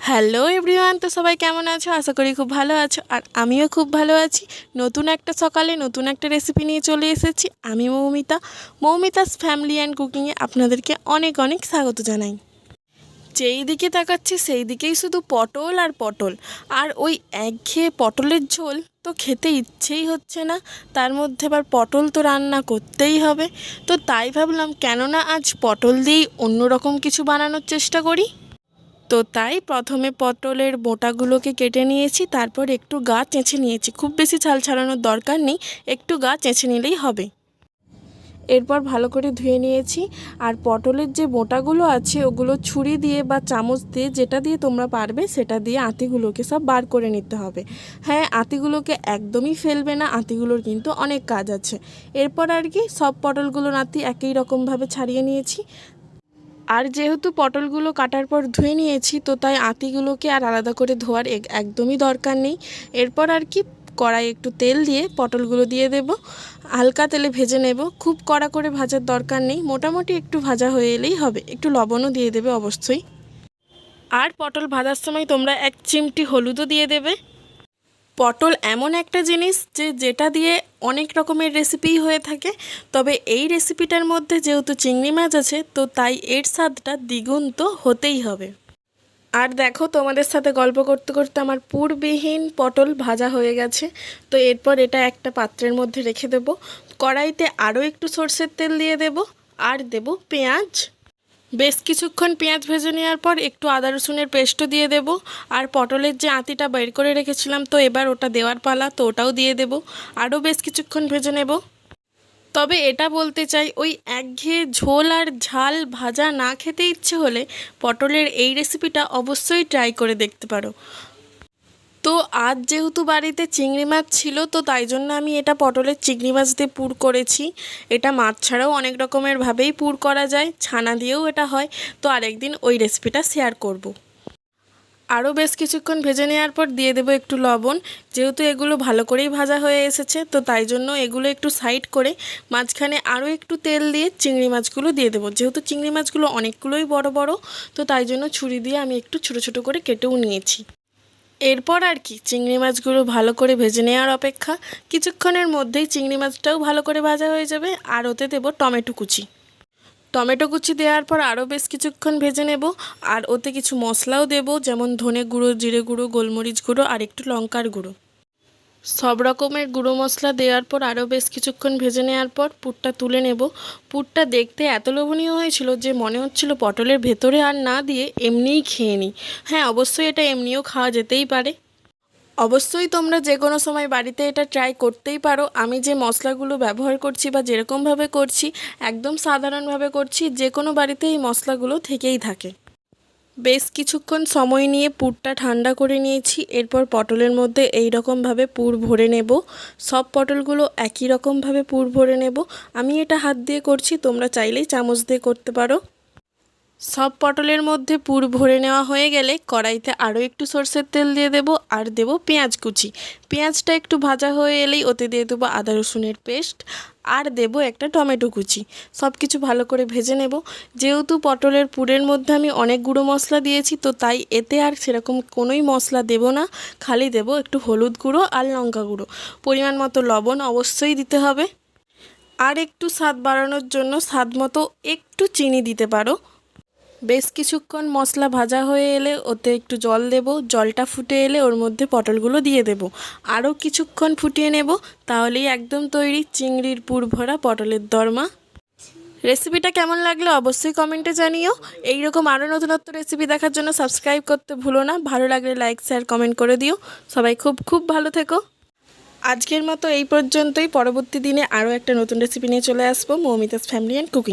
Hello everyone, তো সবাই কেমন আছো? আশা করি খুব ভালো আছো। আর আমিও খুব ভালো আছি। নতুন একটা সকালে নতুন একটা রেসিপি নিয়ে চলে এসেছি। আমি মৌমিতাস ফ্যামিলি অ্যান্ড কুকিংয়ে আপনাদেরকে অনেক অনেক স্বাগত জানাই। যেই দিকে তাকাচ্ছি সেই দিকেই শুধু পটল আর পটল, আর ওই একঘেয়ে পটলের ঝোল তো খেতে ইচ্ছেই হচ্ছে না। তার মধ্যে আবার পটল তো রান্না করতেই হবে। তো তাই ভাবলাম কেননা আজ পটল দিয়েই অন্যরকম কিছু বানানোর চেষ্টা করি। তো তাই প্রথমে পটলের বোটাগুলোকে কেটে নিয়েছি, তারপর একটু গা চেঁচে নিয়েছি। খুব বেশি ছাল ছাড়ানোর দরকার নেই, একটু গা চেঁচে নিলেই হবে। এরপর ভালো করে ধুয়ে নিয়েছি। আর পটলের যে বোটাগুলো আছে ওগুলো ছুরি দিয়ে বা চামচ দিয়ে, যেটা দিয়ে তোমরা পারবে সেটা দিয়ে আঁতিগুলোকে সব বার করে নিতে হবে। হ্যাঁ, আঁতিগুলোকে একদমই ফেলবে না, আঁতিগুলোর কিন্তু অনেক কাজ আছে। এরপর আর কি সব পটলগুলোর আঁতি একই রকমভাবে ছাড়িয়ে নিয়েছি। আর যেহেতু পটলগুলো কাটার পর ধুয়ে নিয়েছি, তো তাই আঁতিগুলোকে আর আলাদা করে ধোয়ার একদমই দরকার নেই। এরপর আর কি কড়াই একটু তেল দিয়ে পটলগুলো দিয়ে দেব। হালকা তেলে ভেজে নেব, খুব কড়া করে ভাজার দরকার নেই, মোটামুটি একটু ভাজা হয়ে এলেই হবে। একটু লবণও দিয়ে দেবে অবশ্যই। আর পটল ভাজার সময় তোমরা 1 চিমটি হলুদও দিয়ে দেবে। পটল এমন একটা জিনিস যেটা দিয়ে অনেক রকমের রেসিপিই হয়ে থাকে, তবে এই রেসিপিটার মধ্যে যেহেতু চিংড়ি মাছ আছে, তো তাই এর স্বাদটা দ্বিগুণ তো হতেই হবে। আর দেখো, তোমাদের সাথে গল্প করতে করতে আমার পুরবিহীন পটল ভাজা হয়ে গেছে। তো এরপর এটা একটা পাত্রের মধ্যে রেখে দেব। কড়াইতে আরও একটু সরষের তেল দিয়ে দেব, আর দেব পেঁয়াজ। বেশ কিছুক্ষণ পেঁয়াজ ভেজে নেওয়ার পর একটু আদা রসুনের পেস্টও দিয়ে দেব। আর পটলের যে আঁতিটা বের করে রেখেছিলাম, তো এবার ওটা দেওয়ার পালা, তো ওটাও দিয়ে দেব। আরও বেশ কিছুক্ষণ ভেজে নেব। তবে এটা বলতে চাই, ওই একঘেয়ে ঝোল আর ঝাল ভাজা না খেতে ইচ্ছে হলে পটলের এই রেসিপিটা অবশ্যই ট্রাই করে দেখতে পারো। তো আজ যেহেতু বাড়িতে চিংড়ি মাছ ছিল, তো তাই জন্য আমি এটা পটলের চিংড়ি মাছ দিয়ে পুর করেছি। এটা মাছ ছাড়াও অনেক রকমের ভাবেই পুর করা যায়, ছানা দিয়েও এটা হয়। তো আরেকদিন ওই রেসিপিটা শেয়ার করব। আরও বেশ কিছুক্ষণ ভেজে নেওয়ার পর দিয়ে দেবো একটু লবণ। যেহেতু এগুলো ভালো করেই ভাজা হয়ে এসেছে, তো তাই জন্য এগুলো একটু সাইড করে মাঝখানে আরও একটু তেল দিয়ে চিংড়ি মাছগুলো দিয়ে দেবো। যেহেতু চিংড়ি মাছগুলো অনেকগুলোই বড় বড়, তো তাই জন্য ছুরি দিয়ে আমি একটু ছোটো ছোটো করে কেটেও নিয়েছি। এরপর আর কি চিংড়ি মাছগুলো ভালো করে ভেজে নেওয়ার অপেক্ষা। কিছুক্ষণের মধ্যেই চিংড়ি মাছটাও ভালো করে ভাজা হয়ে যাবে। আর ওতে দেবো টমেটো কুচি। টমেটো কুচি দেওয়ার পর আরও বেশ কিছুক্ষণ ভেজে নেব। আর ওতে কিছু মশলাও দেব, যেমন ধনে গুঁড়ো, জিরে গুঁড়ো, গোলমরিচ গুঁড়ো আর একটু লঙ্কার গুঁড়ো। সব রকমের গুঁড়ো মশলা দেওয়ার পর আরও বেশ কিছুক্ষণ ভেজে নেওয়ার পর পুরটা তুলে নেব। পুরটা দেখতে এত লোভনীয় হয়েছিল যে মনে হচ্ছিল পটলের ভেতরে আর না দিয়ে এমনিই খেয়ে নিই। হ্যাঁ, অবশ্যই এটা এমনিও খাওয়া যেতেই পারে। অবশ্যই তোমরা যে কোনো সময় বাড়িতে এটা ট্রাই করতেই পারো। আমি যে মশলাগুলো ব্যবহার করছি বা যেরকমভাবে করছি, একদম সাধারণভাবে করছি, যে কোনো বাড়িতে এই মশলাগুলো থেকেই থাকে। বেশ কিছুক্ষণ সময় নিয়ে পুরটা ঠান্ডা করে নিয়েছি। এরপর পটলের মধ্যে এই রকমভাবে পুর ভরে নেব। সব পটলগুলো একই রকমভাবে পুর ভরে নেব। আমি এটা হাত দিয়ে করছি, তোমরা চাইলেই চামচ দিয়ে করতে পারো। সব পটলের মধ্যে পুর ভরে নেওয়া হয়ে গেলে কড়াইতে আরও একটু সরষের তেল দিয়ে দেব। আর দেব পেঁয়াজ কুচি। পেঁয়াজটা একটু ভাজা হয়ে এলেই ওতে দিয়ে দেবো আদা রসুনের পেস্ট। আর দেব একটা টমেটো কুচি। সব কিছু ভালো করে ভেজে নেব। যেহেতু পটলের পুরের মধ্যে আমি অনেক গুঁড়ো মশলা দিয়েছি, তো তাই এতে আর সেরকম কোনোই মশলা দেব না। খালি দেব একটু হলুদ গুঁড়ো আর লঙ্কা গুঁড়ো। পরিমাণ মতো লবণ অবশ্যই দিতে হবে। আর একটু স্বাদ বাড়ানোর জন্য স্বাদ মতো একটু চিনি দিতে পারো। বেশ কিছুক্ষণ মশলা ভাজা হয়ে এলে ওতে একটু জল দেব। জলটা ফুটে এলে ওর মধ্যে পটলগুলো দিয়ে দেব। আরও কিছুক্ষণ ফুটিয়ে নেব, তাহলেই একদম তৈরি চিংড়ির পুর ভরা পটলের দরমা। রেসিপিটা কেমন লাগলো অবশ্যই কমেন্টে জানিও। এইরকম আরও নতুনত্ব রেসিপি দেখার জন্য সাবস্ক্রাইব করতে ভুলো না। ভালো লাগলে লাইক, শেয়ার, কমেন্ট করে দিও। সবাই খুব খুব ভালো থেকো। আজকের মতো এই পর্যন্তই। পরবর্তী দিনে আরও একটা নতুন রেসিপি নিয়ে চলে আসবো। Moumita's family and cooking.